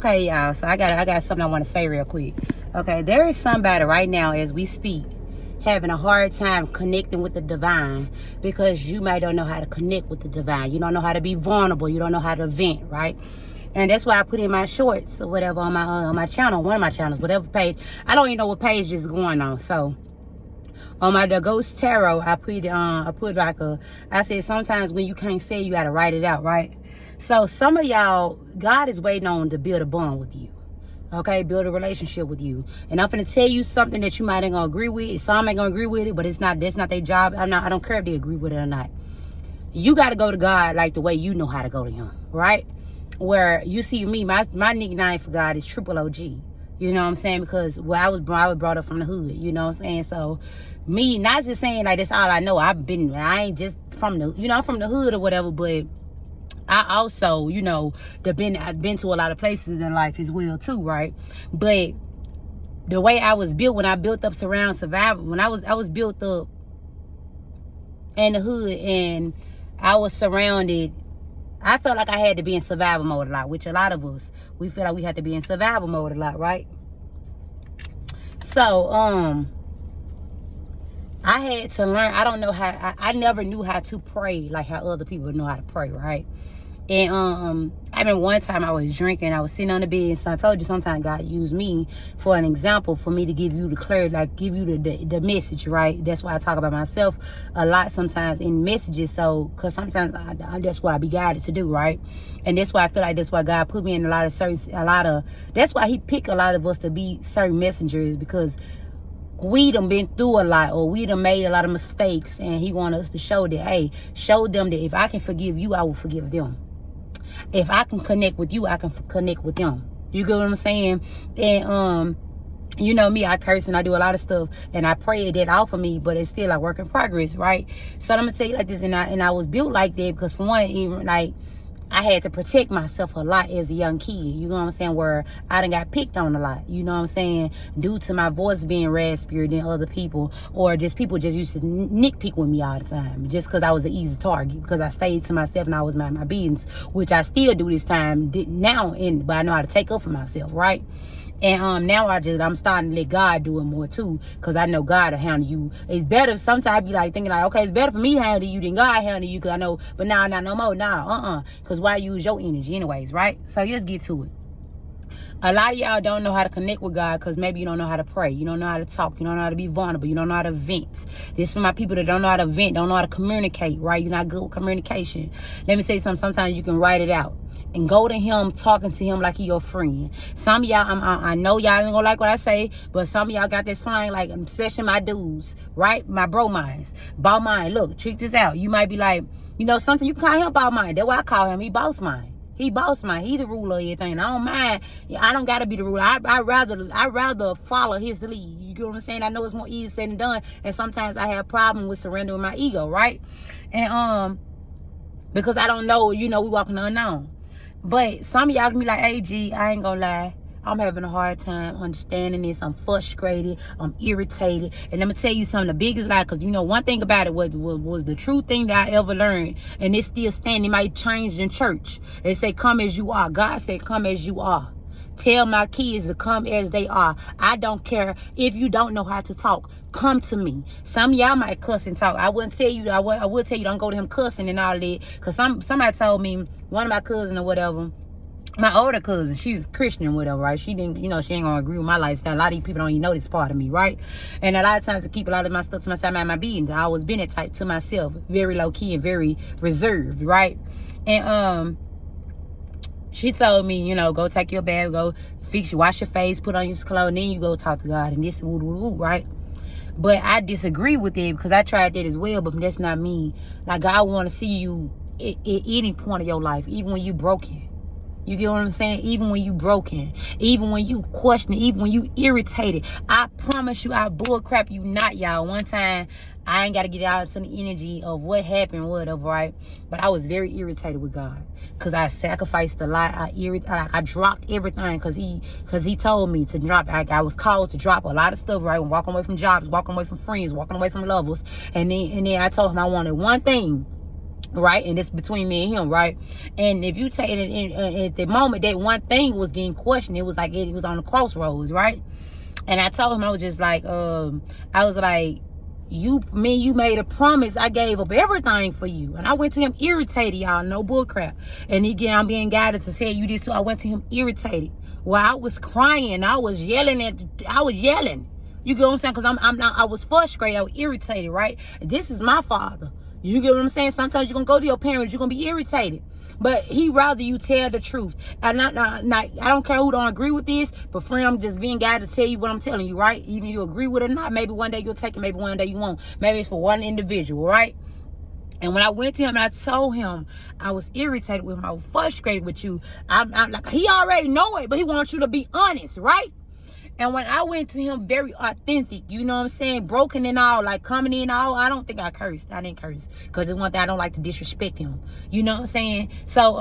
Okay, y'all. So I got something I want to say real quick. Okay, there is somebody right now as we speak having a hard time connecting with the divine because you might don't know how to connect with the divine. You don't know how to be vulnerable. You don't know how to vent, right? And that's why I put in my shorts or whatever on my channel, one of my channels, whatever page. I don't even know what page this is going on. So on my The Ghost Tarot, I said sometimes when you can't say it, you got to write it out, right? So some of y'all, God is waiting on to build a bond with you. Okay, build a relationship with you. And I'm finna tell you something that you might ain't gonna agree with. Some ain't gonna agree with it, but that's not their job. I don't care if they agree with it or not. You gotta go to God like the way you know how to go to him, right? Where you see me, my nickname for God is Triple OG. You know what I'm saying? Because I was brought up from the hood, you know what I'm saying? So me, not just saying like that's all I know. I ain't just from the, I'm from the hood or whatever, but I also, I've been to a lot of places in life as well too, right? But the way I was built, when I built up Surround Survival, when I was built up in the hood and I was surrounded, I felt like I had to be in survival mode a lot, which a lot of us, we feel like we have to be in survival mode a lot, right? So, I had to learn. I never knew how to pray like how other people know how to pray, right? And I remember one time I was drinking, I was sitting on the bed, and so I told you sometimes God used me for an example for me to give you the clarity, like give you the message, right? That's why I talk about myself a lot sometimes in messages, so because sometimes that's what I be guided to do, right? And that's why I feel like that's why God put me in that's why he picked a lot of us to be certain messengers, because we done been through a lot, or we done made a lot of mistakes, and he want us to show them that if I can forgive you, I will forgive them. If I can connect with you, I can connect with them. You get what I'm saying? And you know me, I curse and I do a lot of stuff, and I pray that off of me, but it's still a work in progress, right? So I'm gonna tell you like this, and I was built like that because for one, even like I had to protect myself a lot as a young kid. You know what I'm saying? Where I done got picked on a lot. You know what I'm saying? Due to my voice being raspier than other people, or just people just used to nitpick with me all the time, just because I was an easy target, because I stayed to myself and I was my business, which I still do this time now, but I know how to take up for myself, right? And now I'm starting to let God do it more too, because I know God will handle you. It's better. Sometimes I be like thinking like, okay, it's better for me to handle you than God handle you, because I know. But now, not no more. Nah, because why use your energy anyways, right? So let's get to it. A lot of y'all don't know how to connect with God because maybe you don't know how to pray. You don't know how to talk. You don't know how to be vulnerable. You don't know how to vent. This is for my people that don't know how to vent, don't know how to communicate, right? You're not good with communication. Let me tell you something. Sometimes you can write it out and go to him, talking to him like he your friend. Some of y'all, I know y'all ain't gonna like what I say, but some of y'all got this slang, like, especially my dudes, right? My bro minds. Ball mind. Look, check this out. You might be like, something you can call him ball mind. That's why I call him. He boss mind. He boss man. He the ruler of everything. I don't mind. I don't gotta be the ruler. I rather follow his lead. You get what I'm saying? I know it's more easy said than done. And sometimes I have problem with surrendering my ego, right? And because I don't know, we walking unknown. But some of y'all can be like, hey G, I ain't gonna lie, I'm having a hard time understanding this. I'm frustrated. I'm irritated. And let me tell you something, the biggest lie, because one thing about it was the true thing that I ever learned, and it's still standing. It might change in church. They say, come as you are. God said, come as you are. Tell my kids to come as they are. I don't care if you don't know how to talk. Come to me. Some of y'all might cuss and talk. I wouldn't tell you. I would tell you don't go to him cussing and all that. Because somebody told me, one of my cousins or whatever, my older cousin, she's Christian or whatever, right? She didn't, she ain't gonna agree with my lifestyle. A lot of these people don't even know this part of me, right? And a lot of times to keep a lot of my stuff to myself, my beings, I always been that type to myself, very low key and very reserved, right? And she told me, go take your bath, go wash your face, put on your clothes, and then you go talk to God, and this right? But I disagree with it because I tried that as well, but that's not me. Like, God want to see you at any point of your life, even when you broken. You get what I'm saying? Even when you broken, even when you question, even when you irritated. I promise you, I bullcrap you not, y'all. One time, I ain't got to get out into the energy of what happened, whatever, right? But I was very irritated with God because I sacrificed a lot. I dropped everything because he told me to drop. I was called to drop a lot of stuff, right? Walking away from jobs, walking away from friends, walking away from lovers. And then I told him I wanted one thing. right? And it's between me and him, right? And if you take it at the moment that one thing was getting questioned, it was like it was on the crossroads, right? And I told him, I was just like, I was like, you made a promise. I gave up everything for you. And I went to him irritated, y'all. No bullcrap. And again, I'm being guided to say you this too. I went to him irritated. While I was crying, I was yelling. You get what I'm saying? Because I was frustrated. I was irritated, right? This is my father. You get what I'm saying? Sometimes you're going to go to your parents. You're going to be irritated. But he rather you tell the truth. And I don't care who don't agree with this, but friend, I'm just being guided to tell you what I'm telling you, right? Even you agree with it or not, maybe one day you'll take it, maybe one day you won't. Maybe it's for one individual, right? And when I went to him and I told him I was irritated with him, I was frustrated with you. I'm like, he already know it, but he wants you to be honest, right? And when I went to him very authentic, you know what I'm saying? Broken and all, like coming in all, I don't think I cursed. I didn't curse. Because it's one thing, I don't like to disrespect him. You know what I'm saying? So,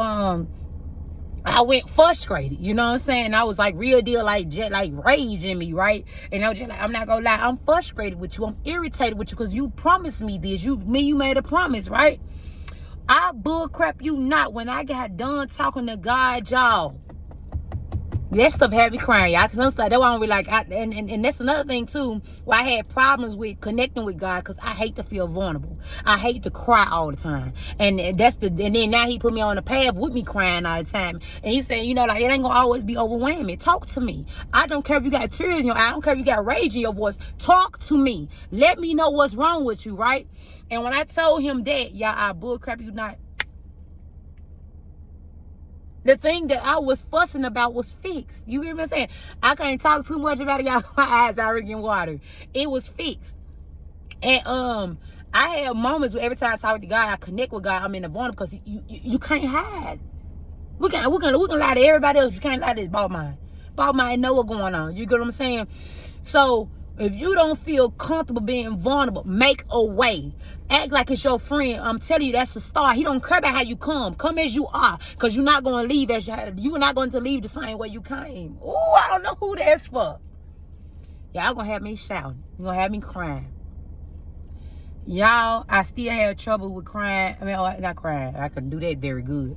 I went frustrated, you know what I'm saying? I was like real deal, like rage in me, right? And I was just like, I'm not gonna lie, I'm frustrated with you. I'm irritated with you because you promised me this. You made a promise, right? I bullcrap you not. When I got done talking to God, y'all, that stuff had me crying, y'all. Cause that's why I don't really like. And that's another thing too. Where I had problems with connecting with God, cause I hate to feel vulnerable. I hate to cry all the time. And then now he put me on the path with me crying all the time. And he said, you know, like it ain't gonna always be overwhelming. Talk to me. I don't care if you got tears in your eye. I don't care if you got rage in your voice. Talk to me. Let me know what's wrong with you, right? And when I told him that, y'all, I bullcrap you not. The thing that I was fussing about was fixed. You hear me saying? I can't talk too much about it, y'all. My eyes already getting water. It was fixed. And I have moments where every time I talk to God, I connect with God, I'm in the vulnerable because you can't hide. We can lie to everybody else. You can't lie to this bald mind. Bald mind know what's going on. You get what I'm saying? So if you don't feel comfortable being vulnerable, make a way. Act like it's your friend. I'm telling you, that's the start. He don't care about how you come. Come as you are, because you're not going to leave as you're not going to leave the same way you came. Oh, I don't know who that's for. Y'all gonna have me shouting. You're gonna have me crying. Y'all, I still have trouble with crying. I mean, not crying. I couldn't do that very good.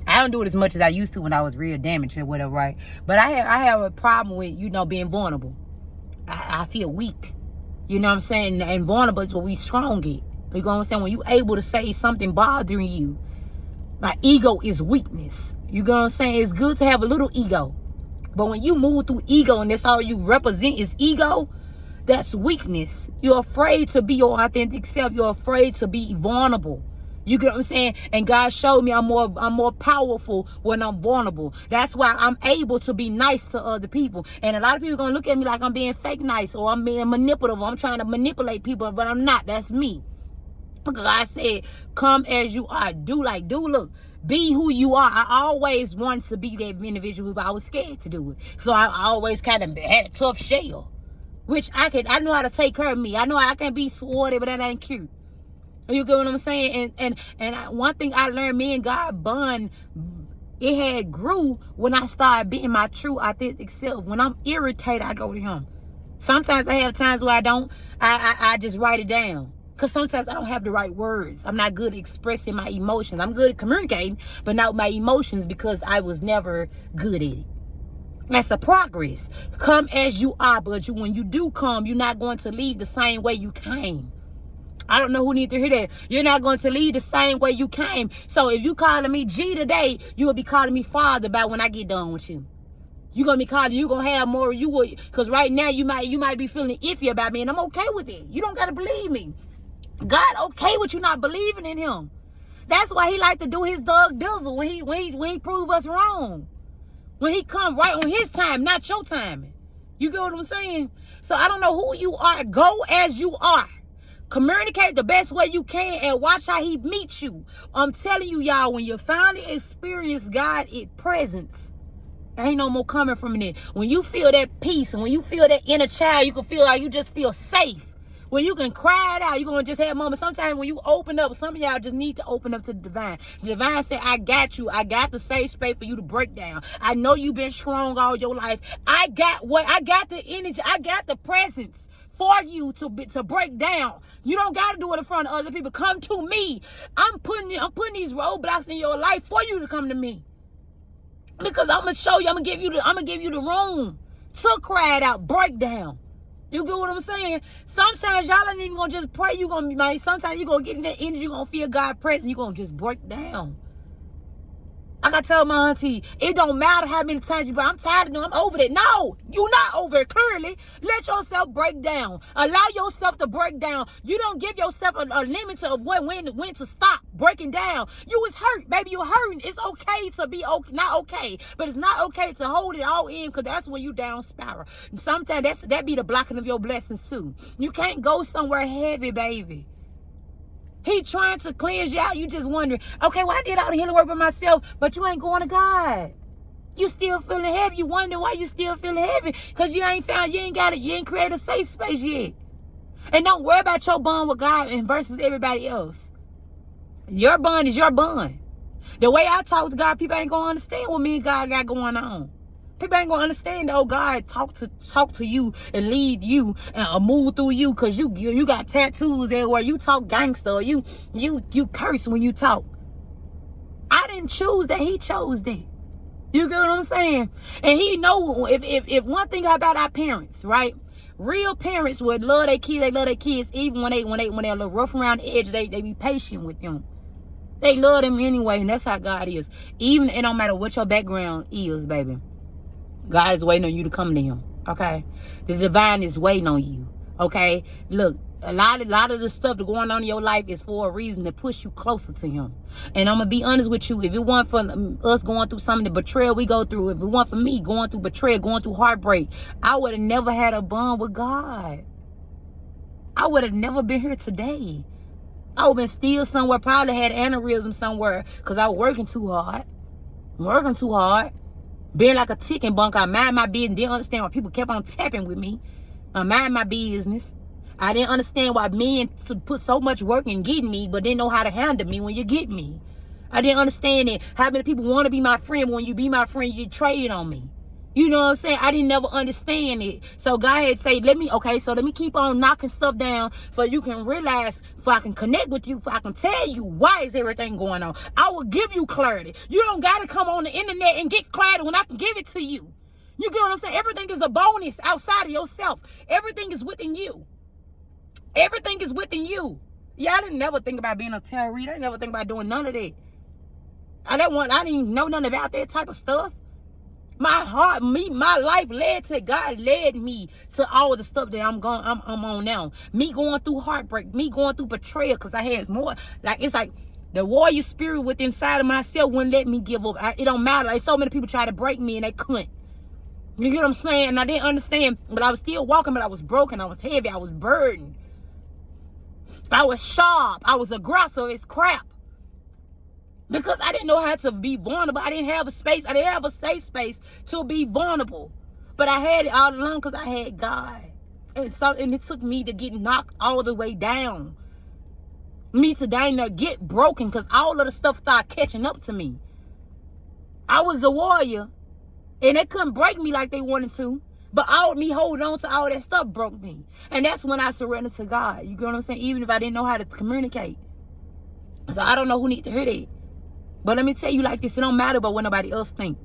I don't do it as much as I used to when I was real damaged or whatever, right? But I have a problem with, being vulnerable. I feel weak. You know what I'm saying? And vulnerable is what we strong at. You know what I'm saying? When you able to say something bothering you, my ego is weakness. You know what I'm saying? It's good to have a little ego. But when you move through ego and that's all you represent is ego, that's weakness. You're afraid to be your authentic self. You're afraid to be vulnerable. You get what I'm saying? And God showed me I'm more powerful when I'm vulnerable. That's why I'm able to be nice to other people. And a lot of people are going to look at me like I'm being fake nice or I'm being manipulative. Or I'm trying to manipulate people, but I'm not. That's me. Because I said, come as you are. Look. Be who you are. I always wanted to be that individual, but I was scared to do it. So I always kind of had a tough shell. Which I know how to take care of me. I know I can be swarthy, but that ain't cute. You get what I'm saying? And one thing I learned, me and God bond, it had grew when I started being my true authentic self. When I'm irritated, I go to him. Sometimes I have times where I just write it down. Because sometimes I don't have the right words. I'm not good at expressing my emotions. I'm good at communicating, but not my emotions because I was never good at it. That's a progress. Come as you are, but when you do come, you're not going to leave the same way you came. I don't know who needs to hear that. You're not going to leave the same way you came. So if you calling me G today, you will be calling me Father about when I get done with you. You're going to be calling, you're going to have more, because right now you might be feeling iffy about me, and I'm okay with it. You don't got to believe me. God okay with you not believing in him. That's why he like to do his Doug Dizzle when he prove us wrong. When he come right on his time, not your timing. You get what I'm saying? So I don't know who you are. Go as you are. Communicate the best way you can and watch how he meets you. I'm telling you, y'all, when you finally experience God in presence, ain't no more coming from it. When you feel that peace and when you feel that inner child, you can feel like you just feel safe. When you can cry it out, you're going to just have moments. Sometimes when you open up, some of y'all just need to open up to the divine. The divine said, I got you. I got the safe space for you to break down. I know you've been strong all your life. I got the energy. I got the presence for you to break down. You don't got to do it in front of other people. Come to me. I'm putting these roadblocks in your life for you to come to me. Because I'm gonna show you, I'm gonna give you the room to cry it out, break down. You get what I'm saying? Sometimes y'all ain't even gonna just pray. You gonna be like, sometimes you gonna get in that energy, you gonna feel God's presence, you gonna just break down. Like I tell my auntie, it don't matter how many times you, but I'm tired of doing, I'm over it. No, you're not over it, clearly. Let yourself break down. Allow yourself to break down. You don't give yourself a limit of when to stop breaking down. You was hurt, baby, you're hurting. It's okay to be okay, not okay, but it's not okay to hold it all in, because that's when you down spiral. And sometimes that be the blocking of your blessings too. You can't go somewhere heavy, baby. He trying to cleanse you out. You just wondering, okay, well, I did all the healing work by myself, but you ain't going to God. You still feeling heavy. You wonder why you still feeling heavy, because you ain't created a safe space yet. And don't worry about your bond with God and versus everybody else. Your bond is your bond. The way I talk to God, people ain't going to understand what me and God got going on. People ain't gonna understand that, oh, God talk to you and lead you and move through you, because you got tattoos everywhere. You talk gangster. You curse when you talk. I didn't choose that. He chose that. You get what I'm saying? And he know if one thing about our parents, right? Real parents would love their kids. They love their kids even when they're a little rough around the edge. They be patient with them. They love them anyway, and that's how God is. Even it don't matter what your background is, baby. God is waiting on you to come to him, okay? The divine is waiting on you, okay? Look, a lot of the stuff that's going on in your life is for a reason, to push you closer to him. And I'm going to be honest with you. If it weren't for us going through some of the betrayal we go through, if it weren't for me going through betrayal, going through heartbreak, I would have never had a bond with God. I would have never been here today. I would have been still somewhere, probably had aneurysm somewhere, because I was working too hard. Being like a ticking bunker. I mind my business. Didn't understand why people kept on tapping with me. I mind my business. I didn't understand why men put so much work in getting me, but didn't know how to handle me when you get me. I didn't understand it. How many people want to be my friend, but when you be my friend, you trade on me. You know what I'm saying? I didn't never understand it. So God had to say, let me keep on knocking stuff down so you can realize, so I can connect with you, so I can tell you why is everything going on. I will give you clarity. You don't got to come on the internet and get clarity when I can give it to you. You get what I'm saying? Everything is a bonus outside of yourself. Everything is within you. Everything is within you. Yeah, I didn't never think about being a tarot reader. I didn't never think about doing none of that. I didn't even know nothing about that type of stuff. My life led to, God led me to all the stuff that I'm on now. Me going through heartbreak, me going through betrayal, because I had more, it's like the warrior spirit within inside of myself wouldn't let me give up. It don't matter. Like, so many people try to break me and they couldn't. You get what I'm saying? And I didn't understand, but I was still walking, but I was broken, I was heavy, I was burdened. I was sharp, I was aggressive as crap. Because I didn't know how to be vulnerable. I didn't have a space. I didn't have a safe space to be vulnerable. But I had it all along because I had God. And it took me to get knocked all the way down. Me to get broken, because all of the stuff started catching up to me. I was the warrior. And they couldn't break me like they wanted to. But me holding on to all that stuff broke me. And that's when I surrendered to God. You get what I'm saying? Even if I didn't know how to communicate. So I don't know who needs to hear that. But let me tell you like this, it don't matter about what nobody else think.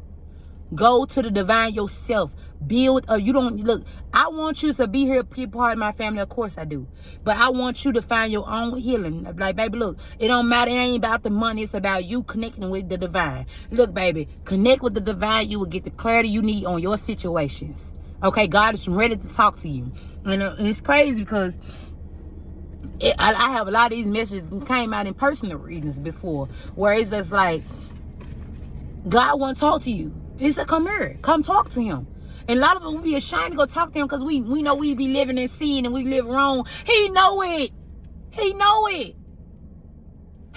Go to the divine yourself. Build, or you don't, look, I want you to be here, be part of my family, of course I do. But I want you to find your own healing. Like, baby, look, it don't matter, it ain't about the money, it's about you connecting with the divine. Look, baby, connect with the divine, you will get the clarity you need on your situations. Okay, God is ready to talk to you. And it's crazy because I have a lot of these messages came out in personal readings before, where it's just like, God wants to talk to you. He said, come here, come talk to him. And a lot of us will be ashamed to go talk to him because we know we be living in sin and we live wrong. He know it. He know it.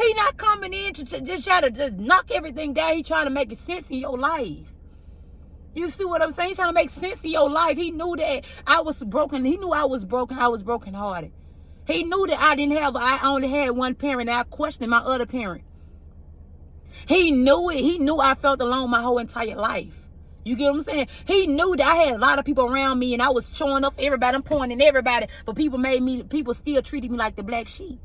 He not coming in to just try to just knock everything down. He trying to make sense in your life. You see what I'm saying? He's trying to make sense in your life. He knew that I was broken. He knew I was broken. I was brokenhearted. He knew that I only had one parent. I questioned my other parent. He knew it. He knew I felt alone my whole entire life. You get what I'm saying? He knew that I had a lot of people around me and I was showing up for everybody. I'm pointing everybody. But people still treated me like the black sheep.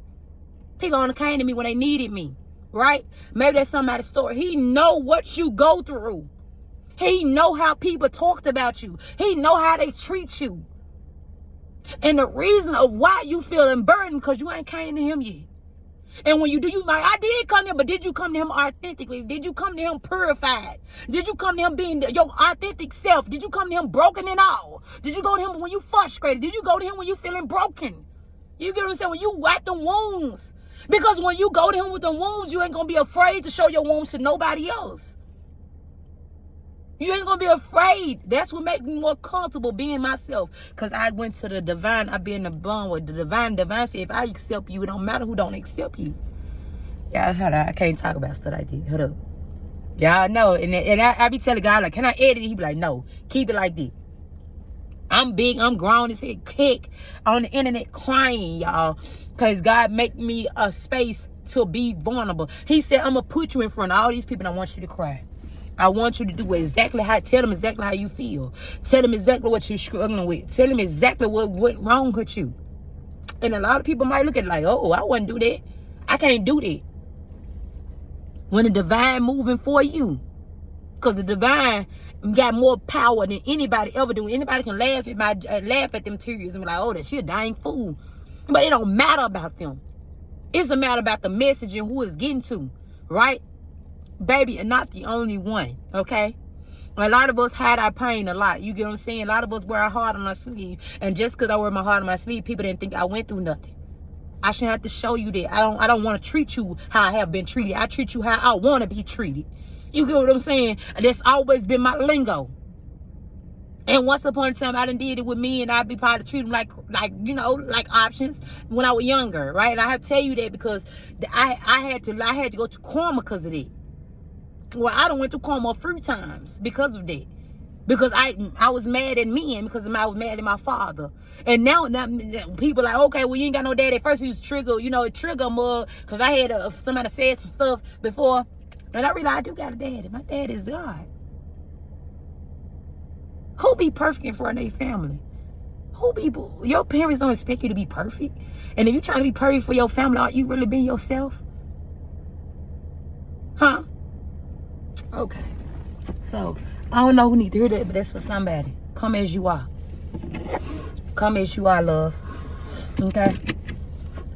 People only came to me when they needed me. Right? Maybe that's somebody's story. He know what you go through. He know how people talked about you. He know how they treat you. And the reason of why you feeling burdened because you ain't came to him yet. And when you do, you like, I did come to him, but did you come to him authentically? Did you come to him purified? Did you come to him being your authentic self? Did you come to him broken and all? Did you go to him when you frustrated? Did you go to him when you feeling broken? You get what I'm saying? When you wipe the wounds. Because when you go to him with the wounds, you ain't going to be afraid to show your wounds to nobody else. You ain't going to be afraid. That's what makes me more comfortable being myself. Because I went to the divine. I've been in the bond with the divine. Divine said, if I accept you, it don't matter who don't accept you. Yeah, hold on. I can't talk about stuff like this. Hold up. Y'all know. And I be telling God, like, can I edit it? He be like, no. Keep it like this. I'm big. I'm grown as heck on the internet crying, y'all. Because God make me a space to be vulnerable. He said, I'm going to put you in front of all these people and I want you to cry. I want you to do exactly tell them exactly how you feel. Tell them exactly what you're struggling with. Tell them exactly what went wrong with you. And a lot of people might look at it like, oh, I wouldn't do that. I can't do that. When the divine moving for you. Because the divine got more power than anybody ever do. Anybody can laugh at them tears and be like, oh, that she a dying fool. But it don't matter about them. It's a matter about the message and who it's getting to. Right? Baby, and not the only one, okay? A lot of us hide our pain a lot. You get what I'm saying? A lot of us wear our heart on our sleeve. And just because I wear my heart on my sleeve, people didn't think I went through nothing. I shouldn't have to show you that. I don't want to treat you how I have been treated. I treat you how I want to be treated. You get what I'm saying? That's always been my lingo. And once upon a time, I done did it with me, and I'd be probably treat them like options when I was younger, right? And I have to tell you that because I had to go to karma because of it. Well, I done went to karma a few times because of that. Because I was mad at me and because I was mad at my father. And now people like, okay, well, you ain't got no daddy. At first, he was trigger mug. Because I had somebody said some stuff before. And I realized I do got a daddy. My dad is God. Who be perfect in front of their family? Your parents don't expect you to be perfect. And if you're trying to be perfect for your family, aren't you really being yourself? Huh? Okay. So, I don't know who needs to hear that, but that's for somebody. Come as you are. Come as you are, love. Okay?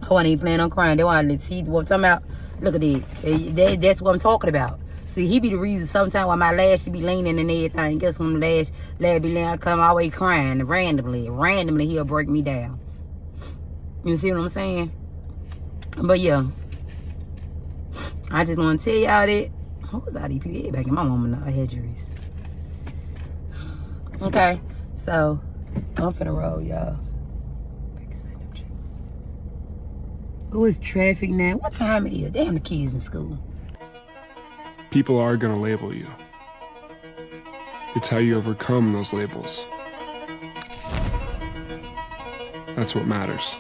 I wasn't even planning on crying. They want to see what I'm talking about. Look at it. That's what I'm talking about. See, he be the reason sometimes why my lash should be leaning and everything. Guess when the lash be leaning, I come always crying randomly he'll break me down. You see what I'm saying? But yeah, I just want to tell y'all that. Who was all these people? Back in my mama headgeries. Okay, so I'm finna roll, y'all. Oh, it's traffic now. What time it is? Damn, the kids in school. People are gonna label you. It's how you overcome those labels. That's what matters.